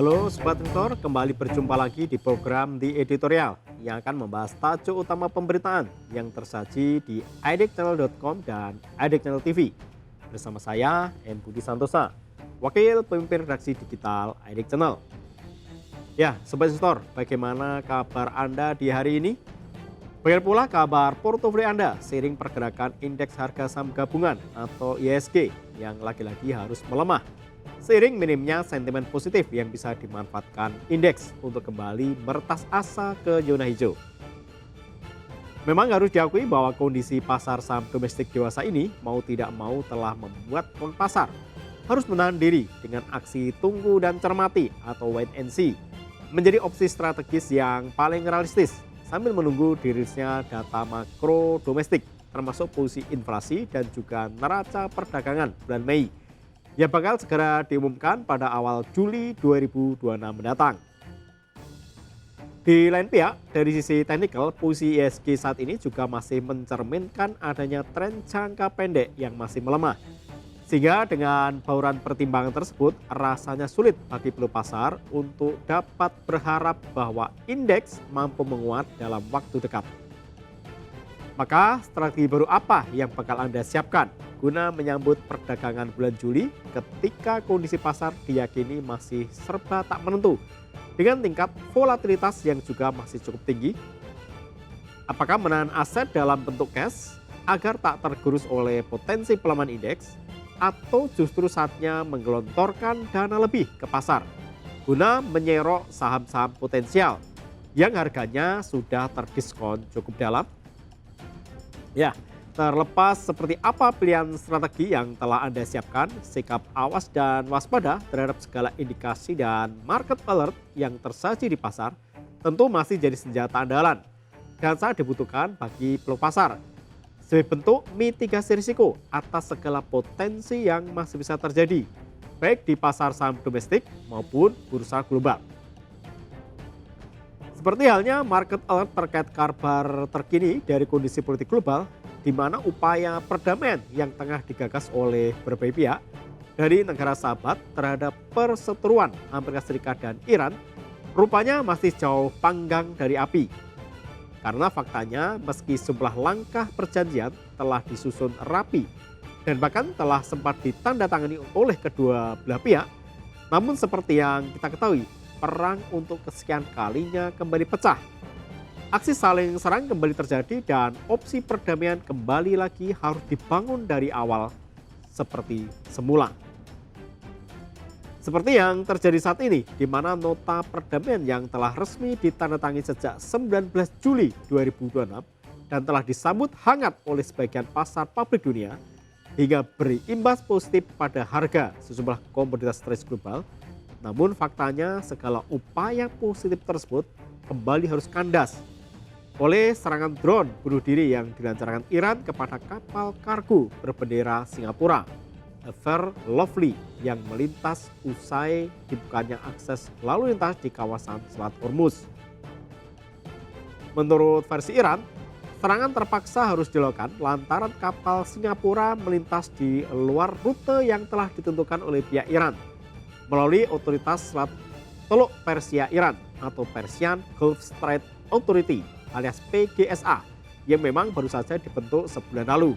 Halo Sobat Investor, kembali berjumpa lagi di program The Editorial yang akan membahas tajuk utama pemberitaan yang tersaji di idxchannel.com dan idxchannel TV. Bersama saya, M. Budi Santosa, Wakil Pemimpin Redaksi Digital idxchannel. Ya, Sobat Investor, bagaimana kabar Anda di hari ini? Bagaimana pula kabar portofolio Anda seiring pergerakan indeks harga saham gabungan atau IHSG yang lagi-lagi harus melemah? Seiring minimnya sentimen positif yang bisa dimanfaatkan indeks untuk kembali meretas asa ke zona hijau. Memang harus diakui bahwa kondisi pasar saham domestik dewasa ini mau tidak mau telah membuat pasar harus menahan diri dengan aksi tunggu dan cermati atau wait and see menjadi opsi strategis yang paling realistis sambil menunggu dirilisnya data makro domestik termasuk posisi inflasi dan juga neraca perdagangan bulan Mei yang bakal segera diumumkan pada awal Juli 2026 mendatang. Di lain pihak, dari sisi teknikal, posisi IHSG saat ini juga masih mencerminkan adanya tren jangka pendek yang masih melemah. Sehingga dengan bauran pertimbangan tersebut, rasanya sulit bagi pelaku pasar untuk dapat berharap bahwa indeks mampu menguat dalam waktu dekat. Maka strategi baru apa yang bakal Anda siapkan guna menyambut perdagangan bulan Juli ketika kondisi pasar diyakini masih serba tak menentu dengan tingkat volatilitas yang juga masih cukup tinggi? Apakah menahan aset dalam bentuk cash agar tak tergerus oleh potensi pelemahan indeks atau justru saatnya menggelontorkan dana lebih ke pasar guna menyerok saham-saham potensial yang harganya sudah terdiskon cukup dalam? Ya, terlepas seperti apa pilihan strategi yang telah Anda siapkan, sikap awas dan waspada terhadap segala indikasi dan market alert yang tersaji di pasar tentu masih jadi senjata andalan dan sangat dibutuhkan bagi pelaku pasar sebagai bentuk mitigasi risiko atas segala potensi yang masih bisa terjadi baik di pasar saham domestik maupun bursa global. Seperti halnya market alert terkait kabar terkini dari kondisi politik global, di mana upaya perdamaian yang tengah digagas oleh berbagai pihak dari negara sahabat terhadap perseteruan Amerika Serikat dan Iran rupanya masih jauh panggang dari api. Karena faktanya meski sejumlah langkah perjanjian telah disusun rapi dan bahkan telah sempat ditandatangani oleh kedua belah pihak, namun seperti yang kita ketahui, perang untuk kesekian kalinya kembali pecah. Aksi saling serang kembali terjadi dan opsi perdamaian kembali lagi harus dibangun dari awal seperti semula. Seperti yang terjadi saat ini, di mana nota perdamaian yang telah resmi ditandatangani sejak 19 Juli 2026 dan telah disambut hangat oleh sebagian pasar publik dunia hingga beri imbas positif pada harga sejumlah komoditas strategis global. Namun faktanya segala upaya positif tersebut kembali harus kandas oleh serangan drone bunuh diri yang dilancarkan Iran kepada kapal kargo berbendera Singapura, Ever Lovely, yang melintas usai dibukanya akses lalu lintas di kawasan Selat Hormuz. Menurut versi Iran, serangan terpaksa harus dilakukan lantaran kapal Singapura melintas di luar rute yang telah ditentukan oleh pihak Iran melalui otoritas Selat Teluk Persia Iran atau Persian Gulf Strait Authority alias PGSA yang memang baru saja dibentuk sebulan lalu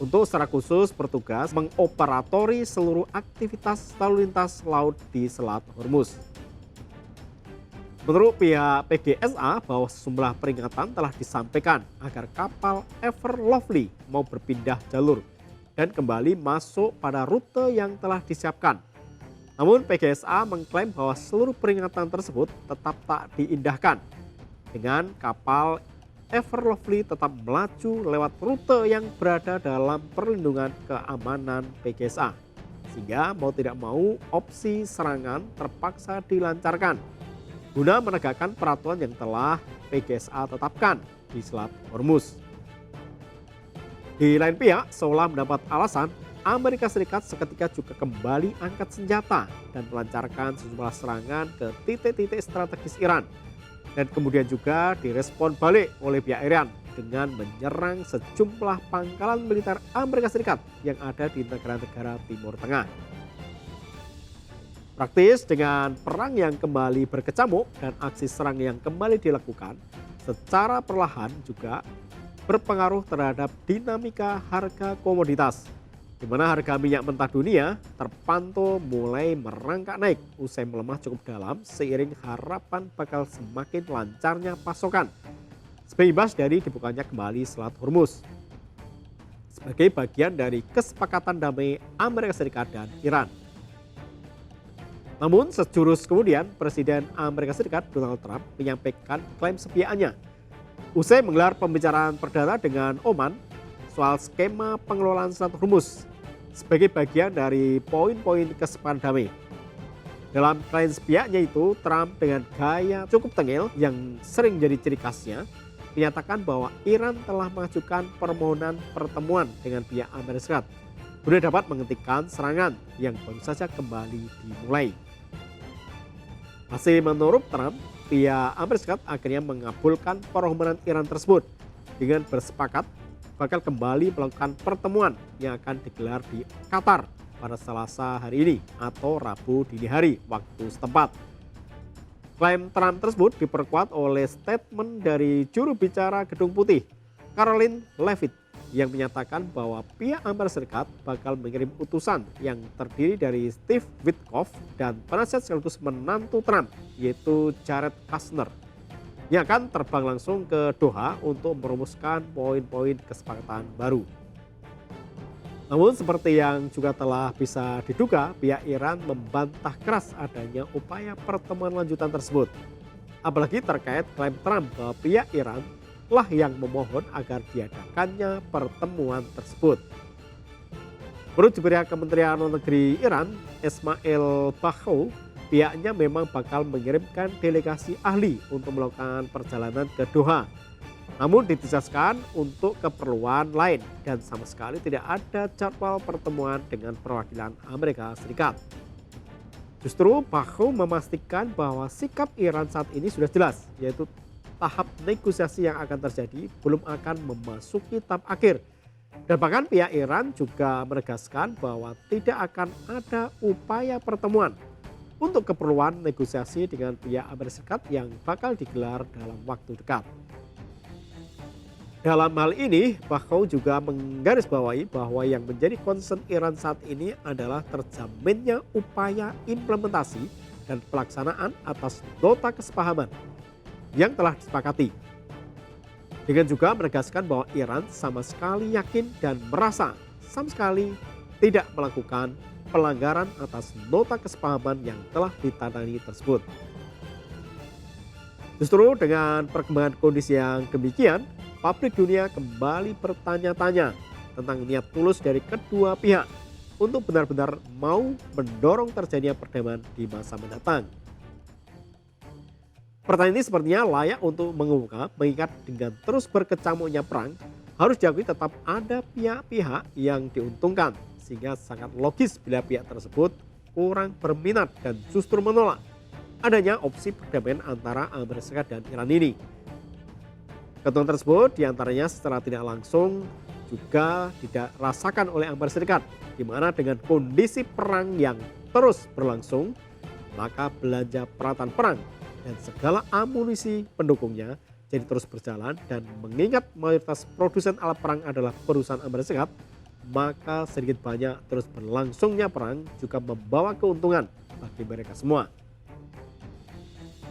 untuk secara khusus bertugas mengoperatori seluruh aktivitas lalu lintas laut di Selat Hormuz. Menurut pihak PGSA bahwa sejumlah peringatan telah disampaikan agar kapal Ever Lovely mau berpindah jalur dan kembali masuk pada rute yang telah disiapkan. Namun PGSA mengklaim bahwa seluruh peringatan tersebut tetap tak diindahkan dengan kapal Ever Lovely tetap melaju lewat rute yang berada dalam perlindungan keamanan PGSA. Sehingga mau tidak mau opsi serangan terpaksa dilancarkan guna menegakkan peraturan yang telah PGSA tetapkan di Selat Hormuz. Di lain pihak, seolah mendapat alasan, Amerika Serikat seketika juga kembali angkat senjata dan melancarkan sejumlah serangan ke titik-titik strategis Iran. Dan kemudian juga direspon balik oleh pihak Iran dengan menyerang sejumlah pangkalan militer Amerika Serikat yang ada di negara-negara Timur Tengah. Praktis dengan perang yang kembali berkecamuk dan aksi serang yang kembali dilakukan secara perlahan juga berpengaruh terhadap dinamika harga komoditas, di mana harga minyak mentah dunia terpantau mulai merangkak naik usai melemah cukup dalam seiring harapan bakal semakin lancarnya pasokan seimbas dari dibukanya kembali Selat Hormuz sebagai bagian dari kesepakatan damai Amerika Serikat dan Iran. Namun sejurus kemudian Presiden Amerika Serikat Donald Trump menyampaikan klaim sepiaannya usai menggelar pembicaraan perdana dengan Oman soal skema pengelolaan Selat Hormuz sebagai bagian dari poin-poin kesepakatan damai. Dalam klaim sepiaknya itu, Trump dengan gaya cukup tengil yang sering jadi ciri khasnya menyatakan bahwa Iran telah mengajukan permohonan pertemuan dengan pihak Amerika Serikat guna dapat menghentikan serangan yang baru saja kembali dimulai. Masih menurut Trump, pihak Amerika Serikat akhirnya mengabulkan permohonan Iran tersebut dengan bersepakat bakal kembali melakukan pertemuan yang akan digelar di Qatar pada Selasa hari ini atau Rabu dini hari waktu setempat. Klaim Trump tersebut diperkuat oleh statement dari juru bicara Gedung Putih, Karoline Leavitt, yang menyatakan bahwa pihak Amerika Serikat bakal mengirim utusan yang terdiri dari Steve Witkoff dan penasihat sekaligus menantu Trump yaitu Jared Kushner yang akan terbang langsung ke Doha untuk merumuskan poin-poin kesepakatan baru. Namun seperti yang juga telah bisa diduga, pihak Iran membantah keras adanya upaya pertemuan lanjutan tersebut. Apalagi terkait klaim Trump bahwa pihak Iran lah yang memohon agar diadakannya pertemuan tersebut. Menurut pihak Kementerian Luar Negeri Iran, Ismail Baghouti, pihaknya memang bakal mengirimkan delegasi ahli untuk melakukan perjalanan ke Doha. Namun ditugaskan untuk keperluan lain dan sama sekali tidak ada jadwal pertemuan dengan perwakilan Amerika Serikat. Justru Baghouti memastikan bahwa sikap Iran saat ini sudah jelas, yaitu tahap negosiasi yang akan terjadi belum akan memasuki tahap akhir. Dan bahkan pihak Iran juga menegaskan bahwa tidak akan ada upaya pertemuan untuk keperluan negosiasi dengan pihak Amerika Serikat yang bakal digelar dalam waktu dekat. Dalam hal ini, Baghouti juga menggarisbawahi bahwa yang menjadi concern Iran saat ini adalah terjaminnya upaya implementasi dan pelaksanaan atas nota kesepahaman yang telah disepakati. Dengan juga menegaskan bahwa Iran sama sekali yakin dan merasa sama sekali tidak melakukan pelanggaran atas nota kesepahaman yang telah ditandai tersebut. Justru dengan perkembangan kondisi yang demikian, publik dunia kembali bertanya-tanya tentang niat tulus dari kedua pihak untuk benar-benar mau mendorong terjadinya perdamaian di masa mendatang. Pertanyaan ini sepertinya layak untuk mengungkap mengingat dengan terus berkecamuknya perang harus diakui tetap ada pihak-pihak yang diuntungkan sehingga sangat logis bila pihak tersebut kurang berminat dan justru menolak adanya opsi perdamaian antara Amerika Serikat dan Iran ini. Ketentuan tersebut diantaranya secara tidak langsung juga tidak rasakan oleh Amerika Serikat di mana dengan kondisi perang yang terus berlangsung maka belanja peralatan perang dan segala amunisi pendukungnya jadi terus berjalan dan mengingat mayoritas produsen alat perang adalah perusahaan Amerika Serikat, maka sedikit banyak terus berlangsungnya perang juga membawa keuntungan bagi mereka semua.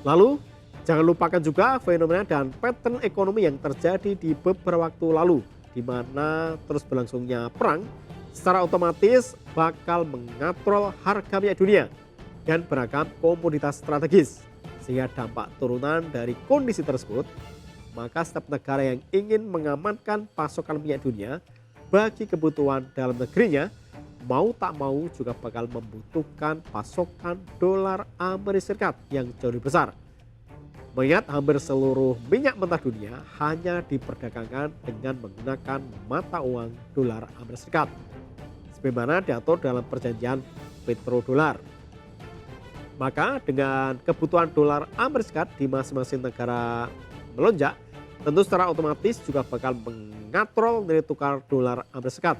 Lalu jangan lupakan juga fenomena dan pattern ekonomi yang terjadi di beberapa waktu lalu di mana terus berlangsungnya perang secara otomatis bakal mengatrol harga minyak dunia dan beragam komoditas strategis. Sehingga dampak turunan dari kondisi tersebut, maka setiap negara yang ingin mengamankan pasokan minyak dunia bagi kebutuhan dalam negerinya, mau tak mau juga bakal membutuhkan pasokan dolar Amerika Serikat yang jauh lebih besar. Mengingat hampir seluruh minyak mentah dunia hanya diperdagangkan dengan menggunakan mata uang dolar Amerika Serikat, sebagaimana diatur dalam perjanjian petrodolar. Maka dengan kebutuhan dolar Amerika Serikat di masing-masing negara melonjak, tentu secara otomatis juga bakal mengatrol nilai tukar dolar Amerika Serikat.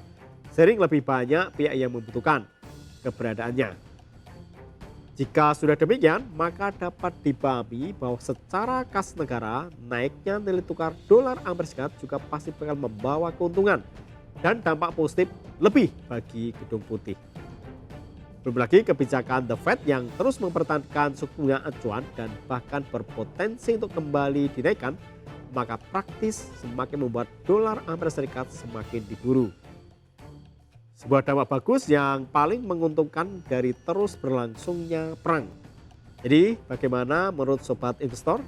Sering lebih banyak pihak yang membutuhkan keberadaannya. Jika sudah demikian, maka dapat dipahami bahwa secara kas negara, naiknya nilai tukar dolar Amerika Serikat juga pasti bakal membawa keuntungan dan dampak positif lebih bagi Gedung Putih. Belum lagi kebijakan The Fed yang terus mempertahankan suku bunga acuan dan bahkan berpotensi untuk kembali dinaikkan, maka praktis semakin membuat dolar Amerika Serikat semakin diburu. Sebuah dampak bagus yang paling menguntungkan dari terus berlangsungnya perang. Jadi bagaimana menurut sobat investor?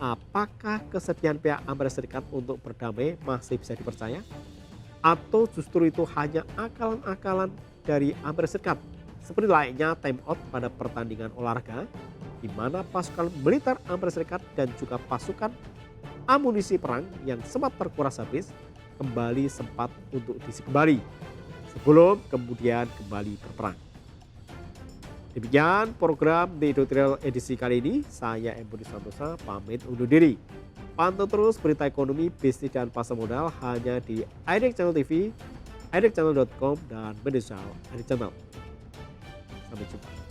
Apakah kesediaan pihak Amerika Serikat untuk berdamai masih bisa dipercaya? Atau justru itu hanya akalan-akalan dari Amerika Serikat? Seperti layaknya time out pada pertandingan olahraga, di mana pasukan militer Amerika Serikat dan juga pasukan amunisi perang yang sempat terkuras habis kembali sempat untuk diisi kembali sebelum kemudian kembali berperang. Demikian program di editorial edisi kali ini. Saya Budi Santosa pamit undur diri. Pantau terus berita ekonomi, bisnis dan pasar modal hanya di IDX Channel TV, idxchannel.com dan media sosial IDX Channel. Sampai jumpa.